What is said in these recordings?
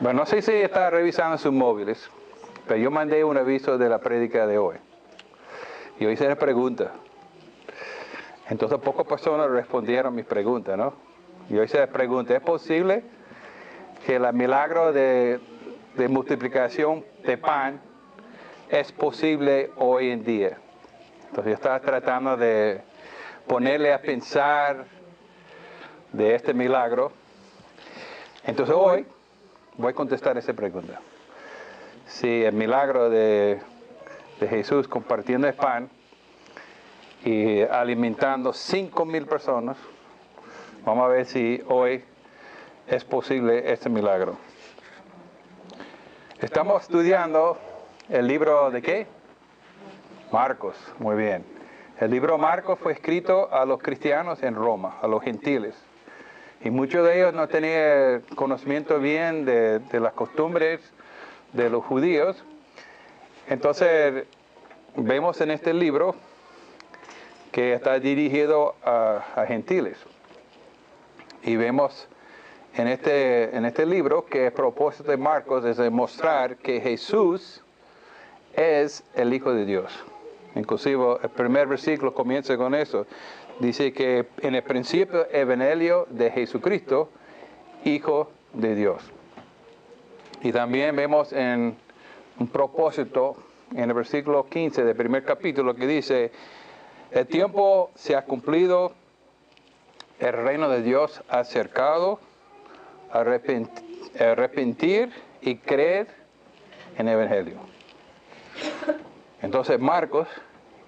Bueno, no sé si está revisando sus móviles, pero yo mandé un aviso de la prédica de hoy. Yo hice la pregunta. Entonces pocas personas respondieron mis preguntas, ¿no? Yo hice la pregunta, ¿es posible que el milagro de multiplicación de pan es posible hoy en día? Entonces yo estaba tratando de ponerle a pensar de este milagro. Entonces hoy voy a contestar esa pregunta. Si el milagro de Jesús compartiendo el pan y alimentando 5,000 personas, vamos a ver si hoy es posible este milagro. Estamos estudiando el libro de ¿qué? Marcos, muy bien. El libro Marcos fue escrito a los cristianos en Roma, a los gentiles. Y muchos de ellos no tenían conocimiento bien de las costumbres de los judíos. Entonces, vemos en este libro que está dirigido a gentiles. Y vemos en este libro que el propósito de Marcos es demostrar que Jesús es el Hijo de Dios. Inclusive el primer versículo comienza con eso. Dice que en el principio evangelio de Jesucristo, Hijo de Dios. Y también vemos en un propósito en el versículo 15 del primer capítulo que dice: el tiempo se ha cumplido, el reino de Dios ha acercado, arrepentir y creer en el evangelio. Entonces Marcos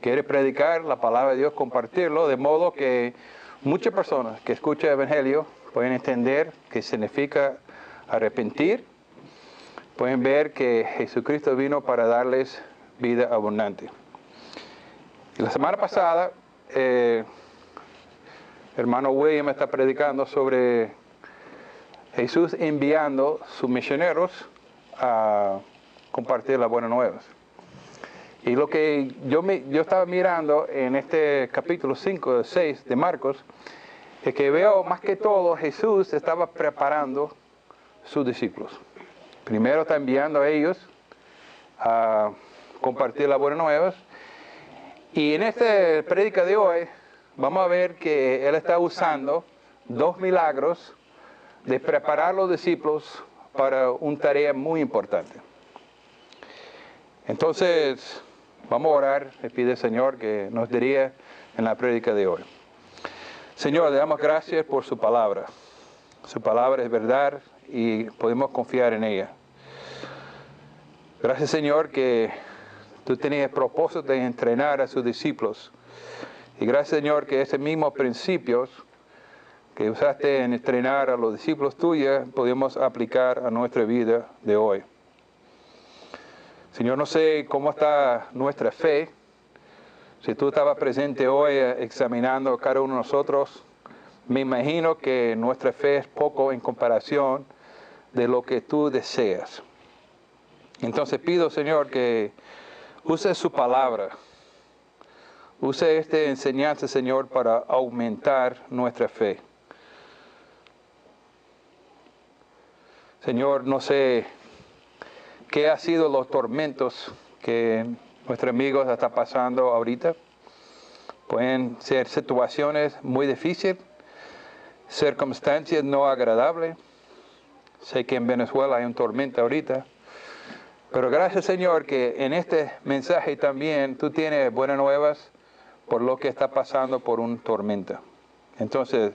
quiere predicar la palabra de Dios, compartirlo, de modo que muchas personas que escuchan el evangelio pueden entender qué significa arrepentir, pueden ver que Jesucristo vino para darles vida abundante. Y la semana pasada, hermano William está predicando sobre Jesús enviando sus misioneros a compartir las buenas nuevas. Y lo que yo estaba mirando en este capítulo 5 de 6 de Marcos, es que veo más que todo Jesús estaba preparando sus discípulos. Primero está enviando a ellos a compartir las buenas nuevas. Y en esta prédica de hoy vamos a ver que Él está usando 2 milagros de preparar a los discípulos para una tarea muy importante. Entonces, vamos a orar. Le pide al Señor que nos diría en la prédica de hoy. Señor, le damos gracias por su palabra. Su palabra es verdad y podemos confiar en ella. Gracias, Señor, que tú tenías propósito de entrenar a sus discípulos. Y gracias, Señor, que ese mismo principios que usaste en entrenar a los discípulos tuyos, podemos aplicar a nuestra vida de hoy. Señor, no sé cómo está nuestra fe. Si tú estabas presente hoy examinando a cada uno de nosotros, me imagino que nuestra fe es poco en comparación de lo que tú deseas. Entonces pido, Señor, que use su palabra. Use esta enseñanza, Señor, para aumentar nuestra fe. Señor, no sé qué ha sido los tormentos que nuestros amigos están pasando ahorita. Pueden ser situaciones muy difíciles, circunstancias no agradables. Sé que en Venezuela hay un tormenta ahorita. Pero gracias, Señor, que en este mensaje también tú tienes buenas nuevas por lo que está pasando por una tormenta. Entonces,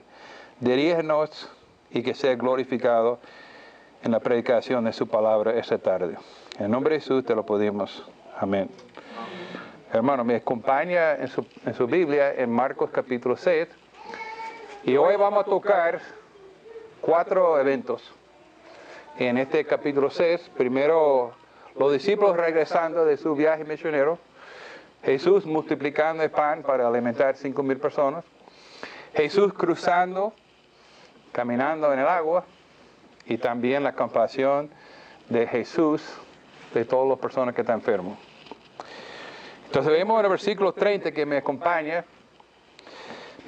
dirígenos y que sea glorificado en la predicación de su palabra esta tarde. En nombre de Jesús te lo pedimos. Amén. Hermano, me acompaña en su Biblia en Marcos capítulo 6. Y hoy vamos a tocar 4 eventos en este capítulo 6. Primero, los discípulos regresando de su viaje misionero. Jesús multiplicando el pan para alimentar 5,000 personas. Jesús cruzando, caminando en el agua. Y también la compasión de Jesús de todas las personas que están enfermos. Entonces vemos en el versículo 30 que me acompaña.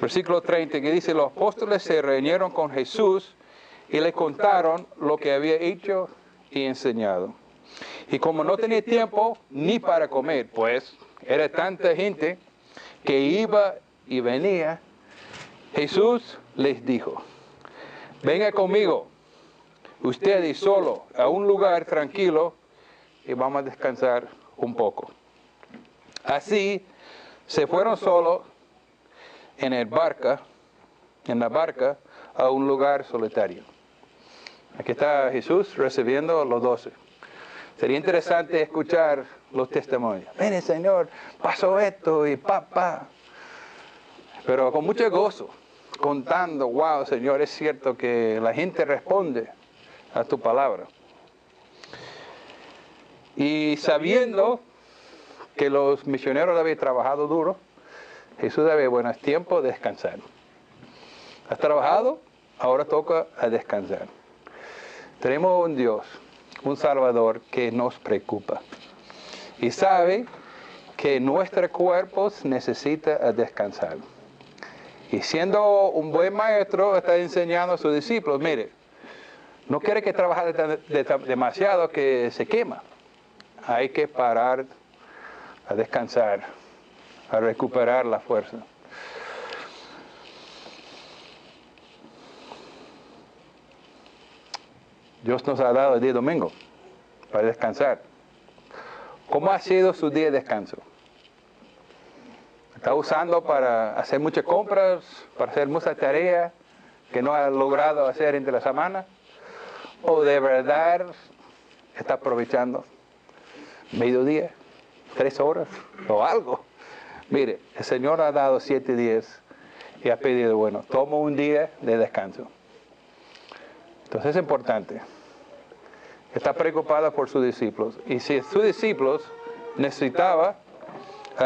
Versículo 30 que dice: los apóstoles se reunieron con Jesús y le contaron lo que había hecho y enseñado. Y como no tenía tiempo ni para comer, pues era tanta gente que iba y venía, Jesús les dijo, venga conmigo, ustedes solo, a un lugar tranquilo y vamos a descansar un poco. Así se fueron solos en la barca, a un lugar solitario. Aquí está Jesús recibiendo a los 12. Sería interesante escuchar los testimonios. Mire, Señor, pasó esto y papá. Pero con mucho gozo, contando, wow, Señor, es cierto que la gente responde a tu palabra. Y sabiendo que los misioneros habían trabajado duro, Jesús había buenos tiempos de descansar. ¿Has trabajado? Ahora toca a descansar. Tenemos un Dios, un Salvador que nos preocupa. Y sabe que nuestros cuerpos necesitan descansar. Y siendo un buen maestro, está enseñando a sus discípulos, mire, no quiere que trabaje demasiado que se quema. Hay que parar a descansar, a recuperar la fuerza. Dios nos ha dado el día domingo para descansar. ¿Cómo ha sido su día de descanso? ¿Está usando para hacer muchas compras, para hacer muchas tareas que no ha logrado hacer entre la semana? ¿O de verdad está aprovechando mediodía, 3 horas o algo? Mire, el Señor ha dado 7 días y ha pedido, bueno, toma un día de descanso. Entonces es importante. Está preocupada por sus discípulos. Y si sus discípulos necesitaban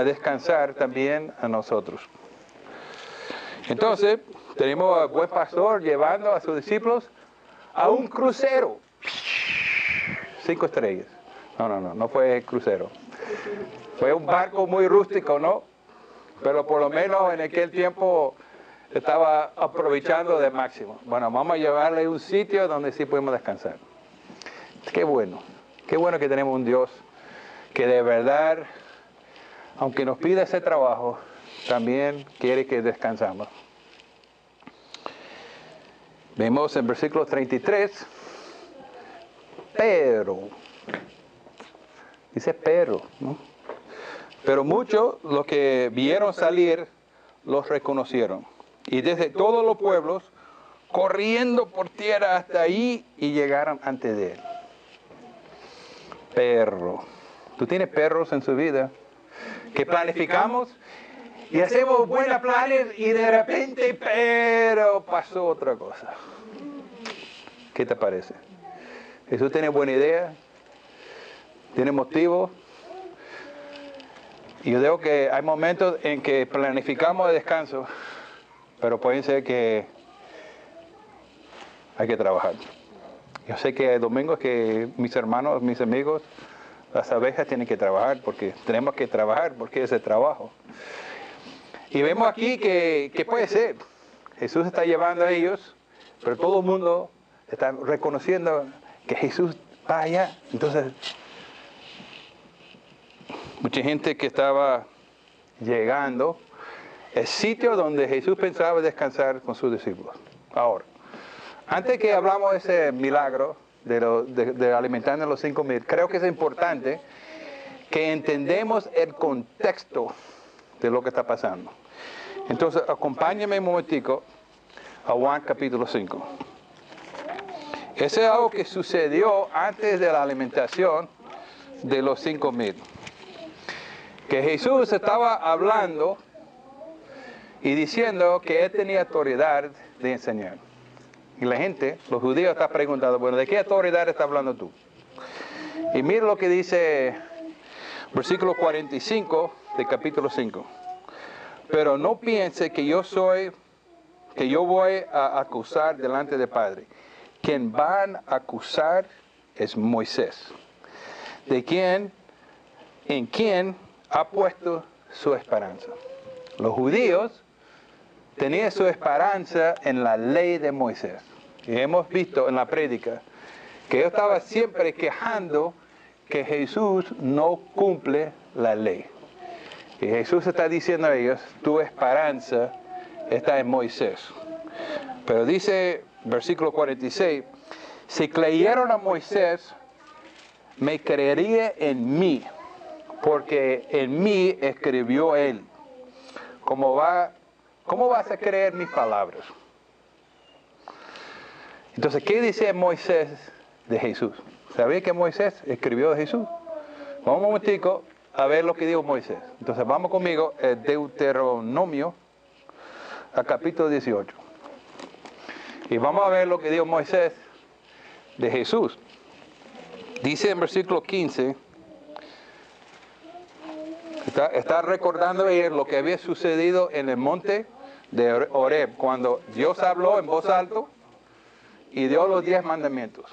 descansar, también a nosotros. Entonces, tenemos al buen pastor llevando a sus discípulos a un crucero. 5 estrellas. No fue crucero. Fue un barco muy rústico, ¿no? Pero por lo menos en aquel tiempo estaba aprovechando de máximo. Bueno, vamos a llevarle a un sitio donde sí podemos descansar. Qué bueno que tenemos un Dios que de verdad, aunque nos pida ese trabajo, también quiere que descansamos. Vemos en versículo 33, dice pero, ¿no? Pero muchos, los que vieron salir, los reconocieron. Y desde todos los pueblos, corriendo por tierra hasta ahí y llegaron ante de él. Perro. ¿Tú tienes perros en su vida? Que planificamos y hacemos buenos planes y de repente, pero pasó otra cosa. ¿Qué te parece? ¿Jesús tiene buena idea? ¿Tiene motivo? Y yo digo que hay momentos en que planificamos el descanso, pero pueden ser que hay que trabajar. Yo sé que hay domingos que mis hermanos, mis amigos, las abejas tienen que trabajar porque tenemos que trabajar porque es el trabajo. Y vemos aquí que puede ser. Jesús está llevando a ellos, pero todo el mundo está reconociendo que Jesús va allá. Entonces, mucha gente que estaba llegando al sitio donde Jesús pensaba descansar con sus discípulos. Ahora, antes que hablamos de ese milagro de alimentar a los 5,000, creo que es importante que entendemos el contexto de lo que está pasando. Entonces, acompáñenme un momentico a Juan capítulo 5. Ese es algo que sucedió antes de la alimentación de los 5,000. Que Jesús estaba hablando y diciendo que él tenía autoridad de enseñar. Y la gente, los judíos, están preguntando, bueno, ¿de qué autoridad estás hablando tú? Y mira lo que dice versículo 45 de capítulo 5. Pero no piense que yo voy a acusar delante del Padre. Quien van a acusar es Moisés, en quien ha puesto su esperanza. Los judíos tenían su esperanza en la ley de Moisés. Y hemos visto en la prédica que ellos estaban siempre quejando que Jesús no cumple la ley. Y Jesús está diciendo a ellos, tu esperanza está en Moisés. Pero dice, versículo 46, si creyeron a Moisés, me creería en mí, porque en mí escribió él. ¿Cómo vas a creer mis palabras? Entonces, ¿qué dice Moisés de Jesús? ¿Sabía que Moisés escribió de Jesús? Vamos un momentico a ver lo que dijo Moisés. Entonces, vamos conmigo, el Deuteronomio, al capítulo 18. Y vamos a ver lo que dijo Moisés de Jesús. Dice en versículo 15, está recordando él lo que había sucedido en el monte de Horeb, cuando Dios habló en voz alta y dio los 10 mandamientos.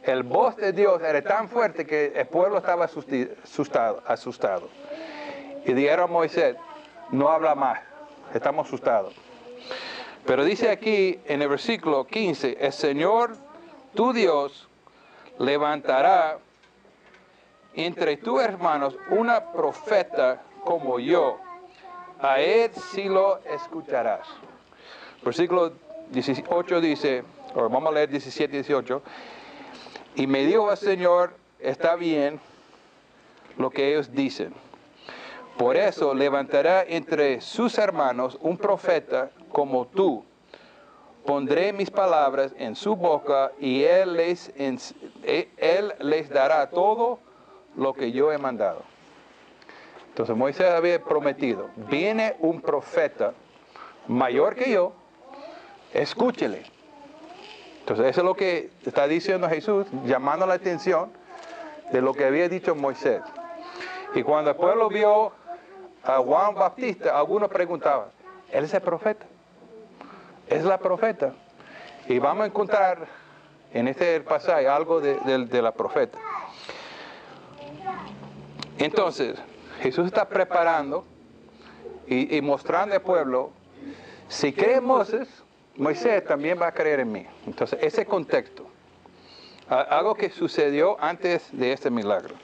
El voz de Dios era tan fuerte que el pueblo estaba asustado. Y dijeron a Moisés, no habla más, estamos asustados. Pero dice aquí en el versículo 15, el Señor, tu Dios, levantará entre tus hermanos una profeta como yo. A él sí lo escucharás. Versículo 18 dice, o vamos a leer 17 y 18. Y me dijo el Señor, está bien lo que ellos dicen. Por eso levantará entre sus hermanos un profeta como tú. Pondré mis palabras en su boca y él les dará todo lo que yo he mandado. Entonces Moisés había prometido, viene un profeta mayor que yo, escúchele. Entonces eso es lo que está diciendo Jesús, llamando la atención de lo que había dicho Moisés. Y cuando el pueblo vio a Juan Bautista, algunos preguntaban, ¿él es el profeta? ¿Es la profeta? Y vamos a encontrar en este pasaje algo de la profeta. Entonces, Jesús está preparando y mostrando al pueblo, si cree en Moisés también va a creer en mí. Entonces, ese contexto, algo que sucedió antes de este milagro.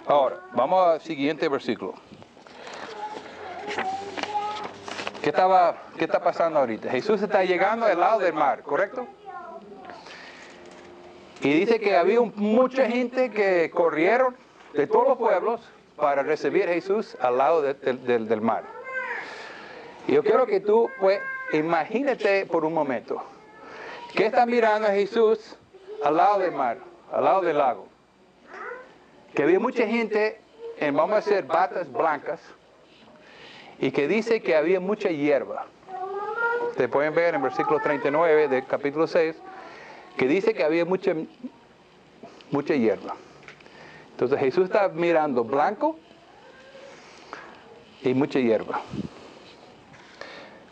Ahora, vamos al siguiente versículo. ¿Qué está pasando ahorita? Jesús está llegando al lado del mar, ¿correcto? Y dice que había mucha gente que corrieron de todos los pueblos para recibir a Jesús al lado del mar. Y yo quiero que tú, pues, imagínate por un momento, que está mirando a Jesús al lado del mar, al lado del lago. Que había mucha gente en, vamos a decir, batas blancas, y que dice que había mucha hierba. Ustedes pueden ver en el versículo 39 del capítulo 6, que dice que había mucha hierba. Entonces Jesús está mirando blanco y mucha hierba.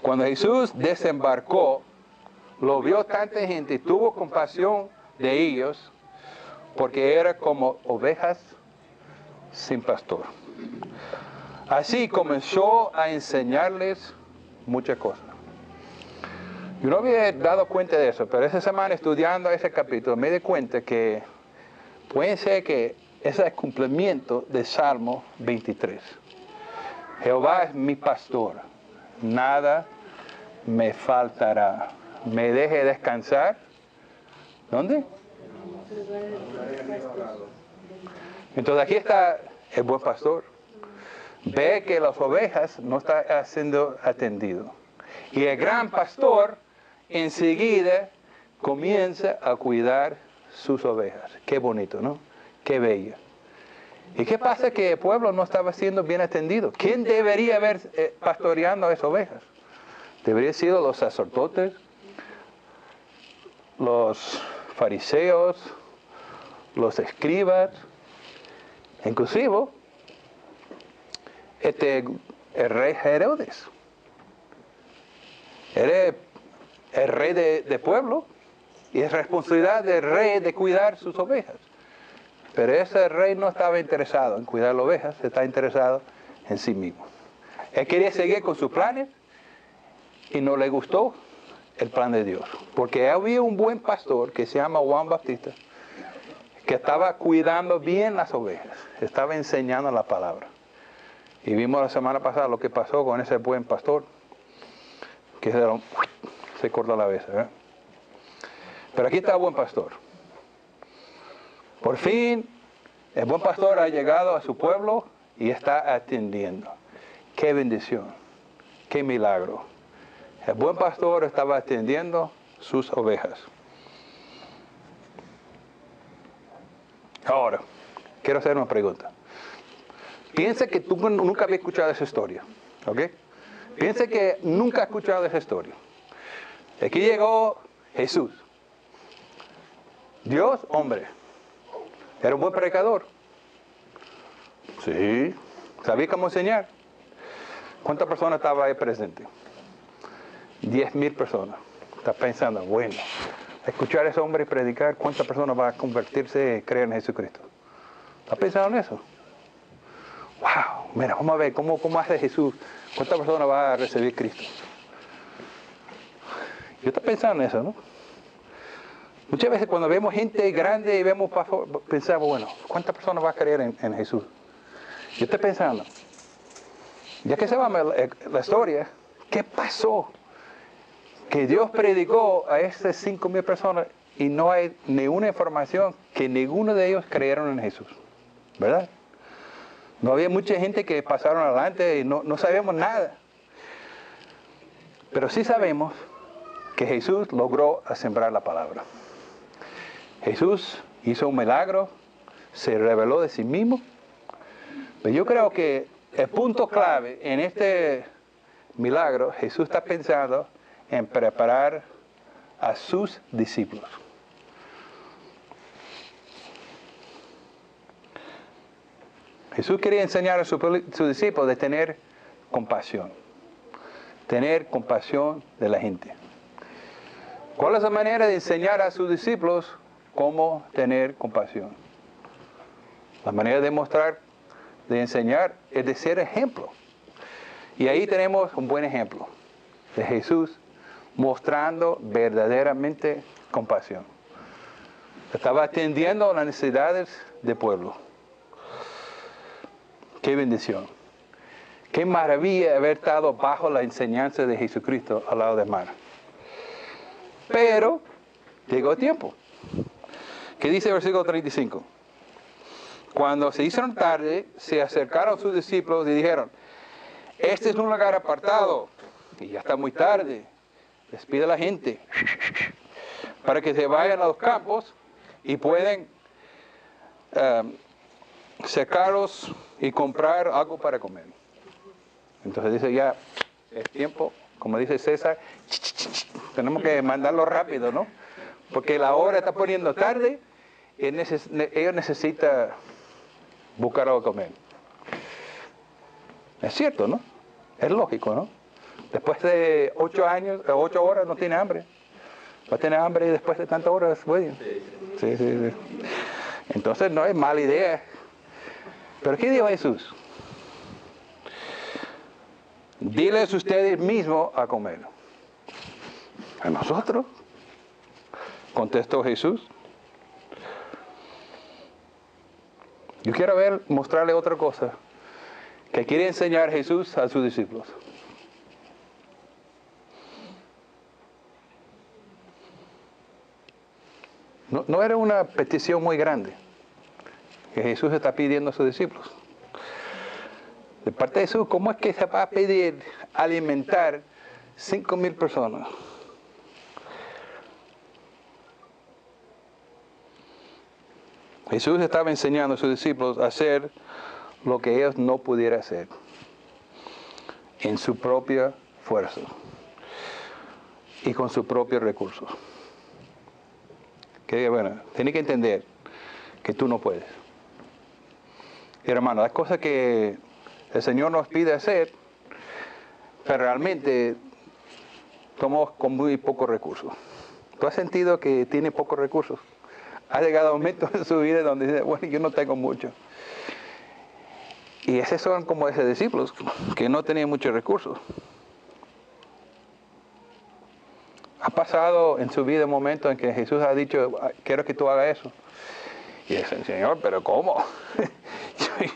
Cuando Jesús desembarcó, lo vio tanta gente y tuvo compasión de ellos, porque era como ovejas sin pastor. Así comenzó a enseñarles muchas cosas. Yo no había dado cuenta de eso, pero esa semana estudiando ese capítulo me di cuenta que puede ser que ese es el cumplimiento de Salmo 23. Jehová es mi pastor, nada me faltará. Me deje descansar. ¿Dónde? Entonces aquí está el buen pastor. Ve que las ovejas no están siendo atendidas. Y el gran pastor enseguida comienza a cuidar sus ovejas. Qué bonito, ¿no? Qué bello. ¿Y qué pasa? Que el pueblo no estaba siendo bien atendido. ¿Quién debería haber pastoreando a esas ovejas? Deberían ser los sacerdotes, los fariseos, los escribas, inclusive el rey Herodes. Era el rey de pueblo y es responsabilidad del rey de cuidar sus ovejas. Pero ese rey no estaba interesado en cuidar las ovejas, estaba interesado en sí mismo. Él quería seguir con sus planes y no le gustó el plan de Dios. Porque había un buen pastor que se llama Juan Bautista, que estaba cuidando bien las ovejas, estaba enseñando la palabra. Y vimos la semana pasada lo que pasó con ese buen pastor, que se cortó la cabeza, ¿verdad? Pero aquí está el buen pastor. Por fin, el buen pastor ha llegado a su pueblo y está atendiendo. ¡Qué bendición! ¡Qué milagro! El buen pastor estaba atendiendo sus ovejas. Ahora, quiero hacer una pregunta. Piensa que tú nunca habías escuchado esa historia, ¿ok? Piensa que nunca has escuchado esa historia. Aquí llegó Jesús. Dios, hombre. Era un buen predicador. Sí. Sabía cómo enseñar. ¿Cuántas personas estaban ahí presentes? 10,000 personas. Estás pensando, bueno, escuchar a ese hombre predicar, ¿cuántas personas van a convertirse y creer en Jesucristo? ¿Estás pensando en eso? Wow, mira, vamos a ver cómo hace Jesús. ¿Cuántas personas van a recibir Cristo? Yo estoy pensando en eso, ¿no? Muchas veces cuando vemos gente grande y vemos pensamos, bueno, ¿cuántas personas van a creer en Jesús? Yo estoy pensando, ya que se va la historia, ¿qué pasó? Que Dios predicó a esas 5,000 personas y no hay ninguna información que ninguno de ellos creyeron en Jesús, ¿verdad? No había mucha gente que pasaron adelante y no sabemos nada. Pero sí sabemos que Jesús logró sembrar la palabra. Jesús hizo un milagro, se reveló de sí mismo. Pero yo creo que el punto clave en este milagro, Jesús está pensando en preparar a sus discípulos. Jesús quería enseñar a sus discípulos de tener compasión de la gente. ¿Cuál es la manera de enseñar a sus discípulos cómo tener compasión? La manera de mostrar, de enseñar, es de ser ejemplo. Y ahí tenemos un buen ejemplo de Jesús mostrando verdaderamente compasión. Estaba atendiendo las necesidades del pueblo. ¡Qué bendición! ¡Qué maravilla haber estado bajo la enseñanza de Jesucristo al lado del mar! Pero llegó tiempo. ¿Qué dice el versículo 35? Cuando se hicieron tarde, se acercaron sus discípulos y dijeron, este es un lugar apartado y ya está muy tarde. Despide a la gente para que se vayan a los campos y pueden secarlos y comprar algo para comer. Entonces dice ya, es tiempo, como dice César, tenemos que mandarlo rápido, ¿no? Porque la hora está poniendo tarde y ellos necesitan buscar algo que comer. Es cierto, ¿no? Es lógico, ¿no? Después de 8 horas no tiene hambre. Va a tener hambre después de tantas horas, bueno. Sí. Entonces no es mala idea. Pero ¿qué dijo Jesús? Diles ustedes mismos a comer. ¿A nosotros? Contestó Jesús. Yo quiero mostrarle otra cosa que quiere enseñar Jesús a sus discípulos. No era una petición muy grande que Jesús está pidiendo a sus discípulos. De parte de Jesús, ¿cómo es que se va a pedir alimentar 5,000 personas? Jesús estaba enseñando a sus discípulos a hacer lo que ellos no pudieran hacer en su propia fuerza y con sus propios recursos. Que bueno, tienes que entender que tú no puedes. Hermano, las cosas que el Señor nos pide hacer, pero realmente somos con muy pocos recursos. ¿Tú has sentido que tiene pocos recursos? Ha llegado a momentos en su vida donde dice, bueno, yo no tengo mucho. Y esos son como esos discípulos que no tenían muchos recursos. Ha pasado en su vida un momento en que Jesús ha dicho, quiero que tú hagas eso. Y dicen, Señor, pero ¿cómo?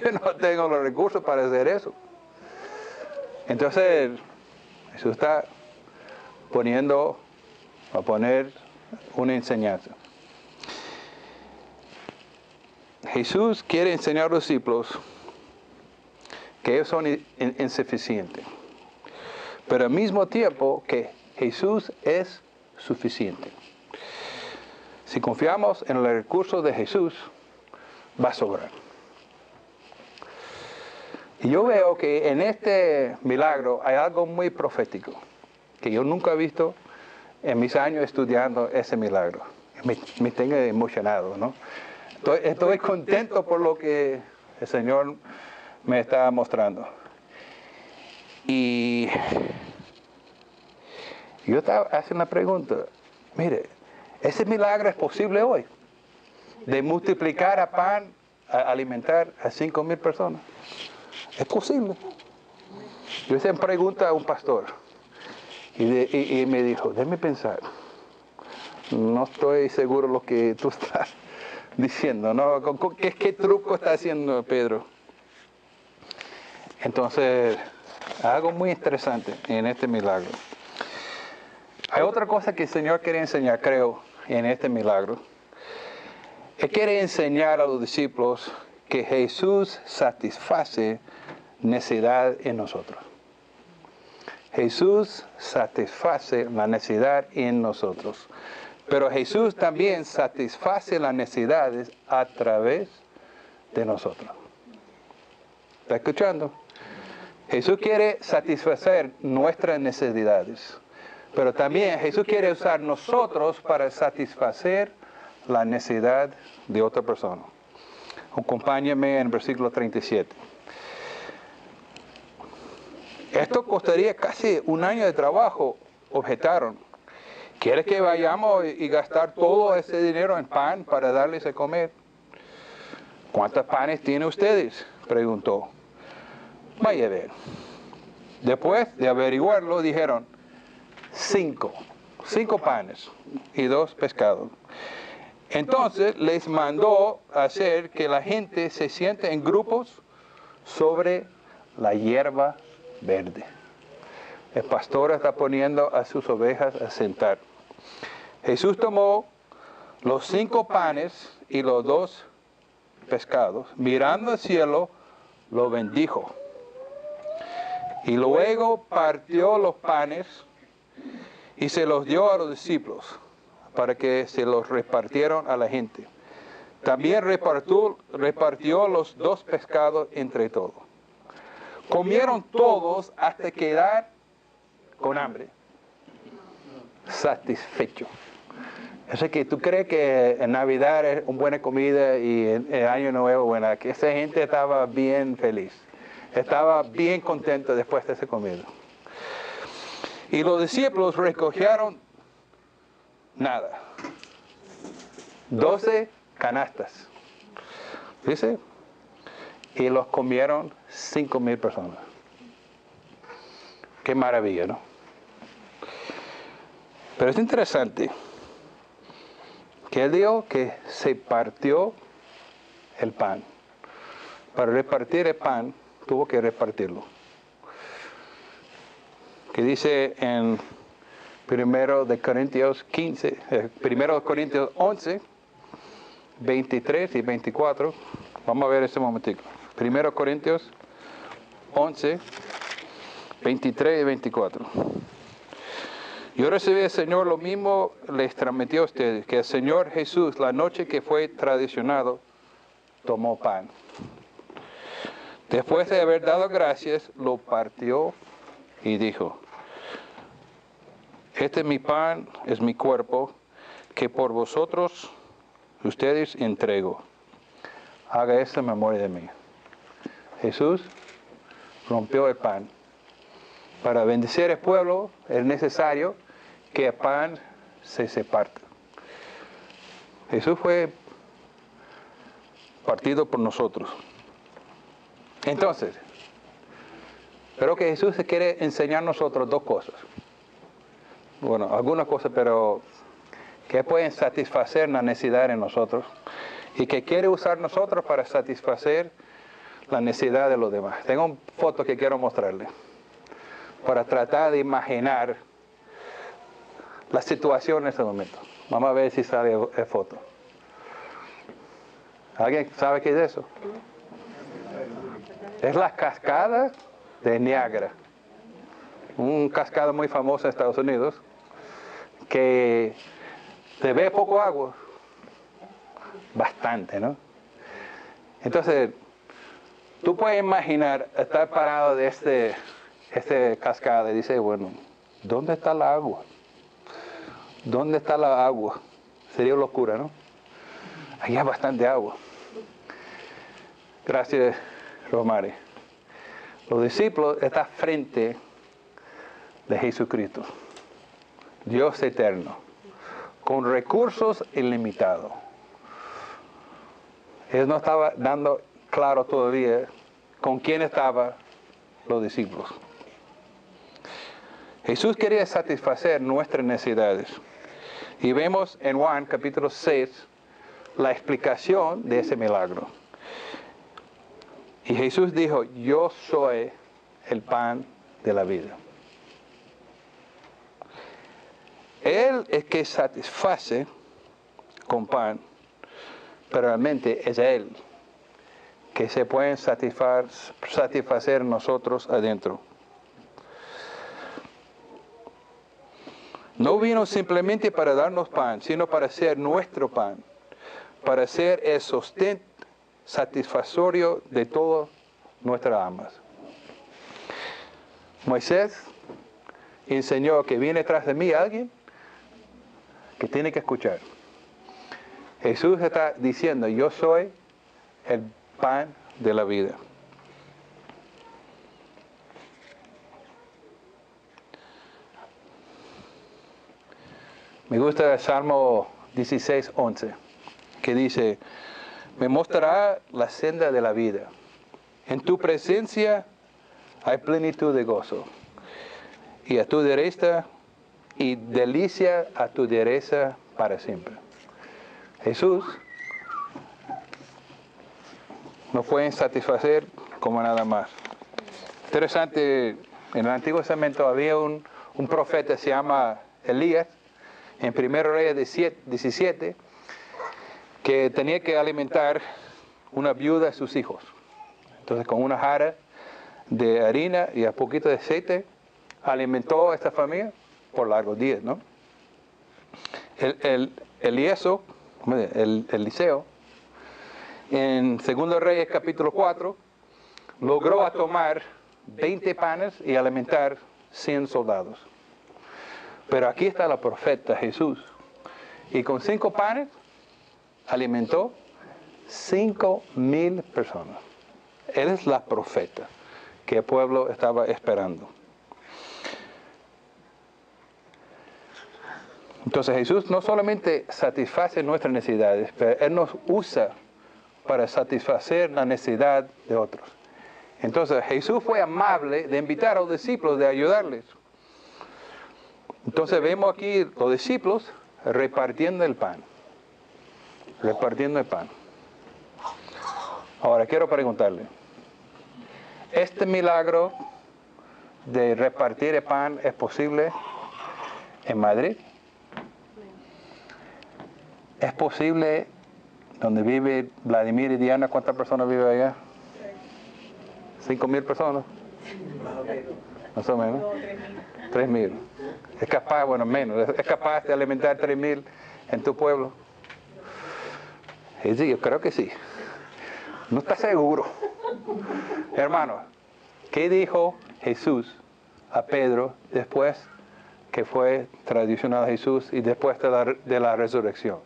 yo no tengo los recursos para hacer eso. Entonces, Jesús está a poner una enseñanza. Jesús quiere enseñar a los discípulos que ellos son insuficientes, pero al mismo tiempo que Jesús es suficiente. Si confiamos en el recurso de Jesús, va a sobrar. Y yo veo que en este milagro hay algo muy profético, que yo nunca he visto en mis años estudiando ese milagro. Me tengo emocionado, ¿no? Estoy contento por lo que el Señor me está mostrando. Y yo estaba haciendo una pregunta. Mire, ese milagro es posible hoy, de multiplicar a pan, a alimentar a 5,000 personas. Es posible. Yo hice una pregunta a un pastor y me dijo, déjame pensar. No estoy seguro lo que tú estás diciendo, ¿no? ¿Qué truco está haciendo Pedro? Entonces, algo muy interesante en este milagro. Hay otra cosa que el Señor quiere enseñar, creo, en este milagro. Él quiere enseñar a los discípulos que Jesús satisface necesidad en nosotros. Jesús satisface la necesidad en nosotros. Pero Jesús también satisface las necesidades a través de nosotros. ¿Está escuchando? Jesús quiere satisfacer nuestras necesidades. Pero también Jesús quiere usar nosotros para satisfacer la necesidad de otra persona. Acompáñame en el versículo 37. Esto costaría casi un año de trabajo, objetaron. ¿Quiere que vayamos y gastar todo ese dinero en pan para darles a comer? ¿Cuántos panes tienen ustedes?, preguntó. Vaya a ver. Después de averiguarlo, dijeron, 5 panes y 2 pescados. Entonces les mandó hacer que la gente se siente en grupos sobre la hierba verde. El pastor está poniendo a sus ovejas a sentar. Jesús tomó los 5 panes y los 2 pescados. Mirando al cielo, lo bendijo. Y luego partió los panes y se los dio a los discípulos para que se los repartieran a la gente. También repartió los 2 pescados entre todos. Comieron todos hasta quedar con hambre, satisfecho. Eso que tú crees que en Navidad es una buena comida y en el Año Nuevo buena, que esa gente estaba bien feliz, estaba bien contenta después de esa comida. Y los discípulos recogieron nada, 12 canastas, dice, y los comieron 5,000 personas. Qué maravilla, ¿no? Pero es interesante que él dijo que se partió el pan. Para repartir el pan, tuvo que repartirlo. Que dice en 1 Corintios 11, 23 y 24. Vamos a ver ese momentico. 1 Corintios 11, 23 y 24. Yo recibí del Señor lo mismo les transmití a ustedes, que el Señor Jesús, la noche que fue traicionado, tomó pan. Después de haber dado gracias, lo partió y dijo, este es mi pan, es mi cuerpo, que por vosotros, ustedes entrego. Haga esto en memoria de mí. Jesús rompió el pan. Para bendecir al pueblo es necesario que el pan se parta. Jesús fue partido por nosotros. Entonces, creo que Jesús quiere enseñar a nosotros 2 cosas. Bueno, algunas cosas, pero que pueden satisfacer la necesidad en nosotros. y que quiere usar nosotros para satisfacer la necesidad de los demás. Tengo una foto que quiero mostrarle para tratar de imaginar la situación en ese momento. Vamos a ver si sale la foto. ¿Alguien sabe qué es eso? Es la cascada de Niágara, un cascada muy famosa en Estados Unidos, que se ve poco agua, bastante, ¿no? Entonces, tú puedes imaginar estar parado de este cascada y dices, bueno, ¿dónde está la agua? ¿Dónde está la agua? Sería locura, ¿no? Aquí hay bastante agua. Gracias, Romari. Los discípulos están frente de Jesucristo, Dios eterno, con recursos ilimitados. Él no estaba dando claro todavía con quién estaban los discípulos. Jesús quería satisfacer nuestras necesidades. Y vemos en Juan capítulo 6 la explicación de ese milagro. Y Jesús dijo, yo soy el pan de la vida. Él es que satisface con pan, pero realmente es Él que se puede satisfacer nosotros adentro. No vino simplemente para darnos pan, sino para ser nuestro pan, para ser el sostén satisfactorio de todas nuestras almas. Moisés enseñó que viene tras de mí alguien que tiene que escuchar. Jesús está diciendo, yo soy el pan de la vida. Me gusta el Salmo 16:11, que dice, me mostrará la senda de la vida. En tu presencia hay plenitud de gozo. Y a tu derecha, y delicia a tu derecha para siempre. Jesús nos puede satisfacer como nada más. Interesante, en el Antiguo Testamento había un profeta, se llama Elías, en 1 Reyes 17, que tenía que alimentar una viuda a sus hijos. Entonces, con una jarra de harina y un poquito de aceite, alimentó a esta familia por largos días, ¿no? Eliseo, en 2 Reyes capítulo 4, logró tomar 20 panes y alimentar 100 soldados. Pero aquí está la profeta Jesús. Y con 5 panes alimentó 5,000 personas. Él es la profeta que el pueblo estaba esperando. Entonces Jesús no solamente satisface nuestras necesidades, pero Él nos usa para satisfacer la necesidad de otros. Entonces Jesús fue amable de invitar a los discípulos, de ayudarles. Entonces vemos aquí los discípulos repartiendo el pan. Repartiendo el pan. Ahora quiero preguntarle, ¿este milagro de repartir el pan es posible en Madrid? ¿Es posible donde vive Vladimir y Diana? ¿Cuántas personas viven allá? 5,000 personas. Más o menos. 3,000. Es capaz, bueno, menos. Es capaz de alimentar 3,000 en tu pueblo. Sí, yo creo que sí. No está seguro. Hermano, ¿qué dijo Jesús a Pedro después que fue traicionado a Jesús y después de la resurrección?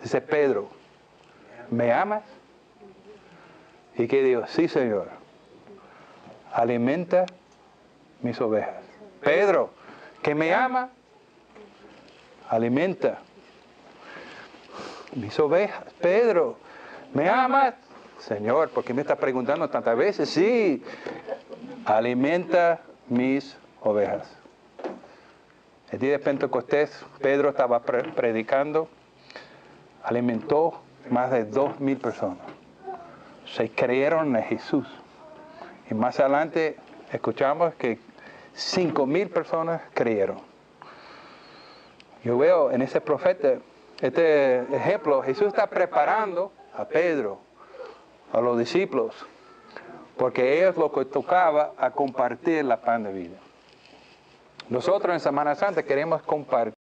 Dice, Pedro, ¿me amas? ¿Y qué dijo? Sí, Señor. Alimenta mis ovejas. Pedro, ¿que me ama? Alimenta mis ovejas. Pedro, ¿me amas? Señor, ¿por qué me estás preguntando tantas veces? Sí. Alimenta mis ovejas. El día de Pentecostés, Pedro estaba predicando, alimentó más de 2,000 personas se creyeron en Jesús. Y más adelante escuchamos que 5,000 personas creyeron. Yo veo en ese profeta, este ejemplo, Jesús está preparando a Pedro, a los discípulos, porque ellos lo que tocaba a compartir la pan de vida. Nosotros en Semana Santa queremos compartir